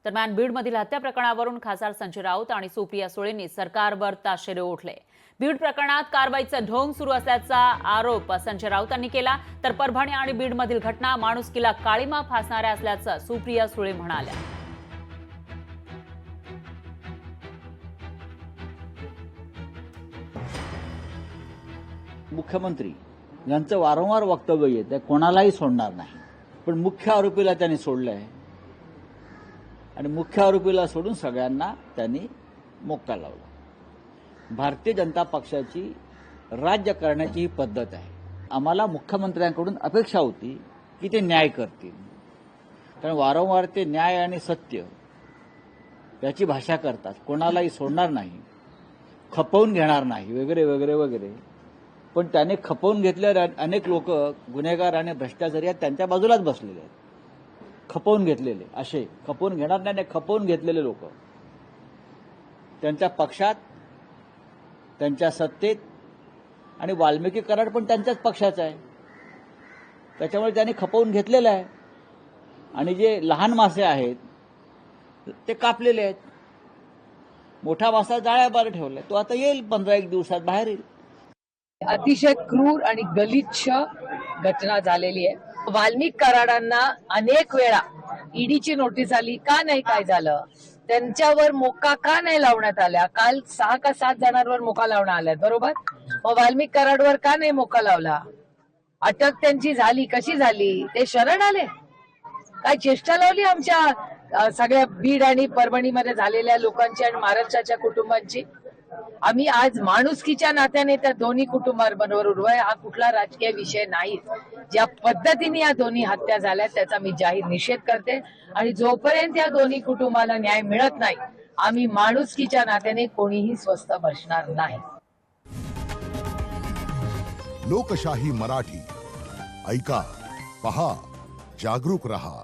दरम्यान बीडमधील हत्या प्रकरणावरून खासदार संजय राऊत आणि सुप्रिया सुळेंनी सरकारवर ताशेरे ओढले। बीड प्रकरणात कारवाईचा ढोंग सुरू असल्याचा आरोप संजय राऊतांनी केला, तर परभणी आणि बीडमधील घटना माणुसकीला काळीमा फासणाऱ्या असल्याचं सुप्रिया सुळे म्हणाल्या। मुख्यमंत्री यांचं वारंवार वक्तव्य येत आहे, कोणालाही सोडणार नाही, पण मुख्य आरोपीला त्यांनी सोडलंय आणि मुख्य आरोपीला सोडून सगळ्यांना त्यांनी मोक्का लावला। भारतीय जनता पक्षाची राज्य करण्याची ही पद्धत आहे। आम्हाला मुख्यमंत्र्यांकडून अपेक्षा होती की ते न्याय करतील, कारण वारंवार ते न्याय आणि सत्य याची भाषा करतात, कोणालाही सोडणार नाही, खपवून घेणार नाही वगैरे वगैरे वगैरे। पण त्याने खपवून घेतल्यावर अनेक लोक गुन्हेगार आणि भ्रष्टाचारी आहेत त्यांच्या बाजूलाच बसलेले आहेत। खपवून घेतलेले, असे खपवून घेणार नाही, खपवून घेतलेले लोक त्यांच्या पक्षात, त्यांच्या सत्तेत, आणि वाल्मिकी कराड पण त्यांच्याच पक्षाचा आहे, त्याच्यामुळे त्यांनी खपवून घेतलेलं आहे। आणि जे लहान मासे आहेत ते कापलेले आहेत, मोठा मासा जाळ्याबाहेर ठेवलाय, तो आता येईल 15-1 दिवसात बाहेर येईल। अतिशय क्रूर आणि गलिच्छ घटना झालेली आहे। वाल्मिक कराडांना अनेक वेळा ईडीची नोटीस आली, का नाही काय झालं, त्यांच्यावर मोक्का का नाही लावण्यात आल्या। काल 6 का 7 जणांवर मोक्का लावण्यात आलाय, बरोबर। मग वाल्मिक कराडवर का नाही मोक्का लावला? अटक त्यांची झाली, कशी झाली? ते शरण आले? काय चेष्टा लावली आमच्या सगळ्या बीड आणि परभणीमध्ये झालेल्या लोकांची आणि महाराष्ट्राच्या कुटुंबांची? आम्ही आज माणुसकीच्या नात्याने त्या दोन्ही कुटुंबांबरोबर उभं आहे। हा कुठला राजकीय विषय नाही। ज्या पद्धतीने या दोन्ही हत्या झाल्या त्याचा मी जाहीर निषेध करते, आणि जोपर्यंत या दोन्ही कुटुंबाला न्याय मिळत नाही, आम्ही माणुसकीच्या नात्याने कोणीही स्वस्थ बसणार नाही। लोकशाही मराठी ऐका, पहा, जागरूक रहा।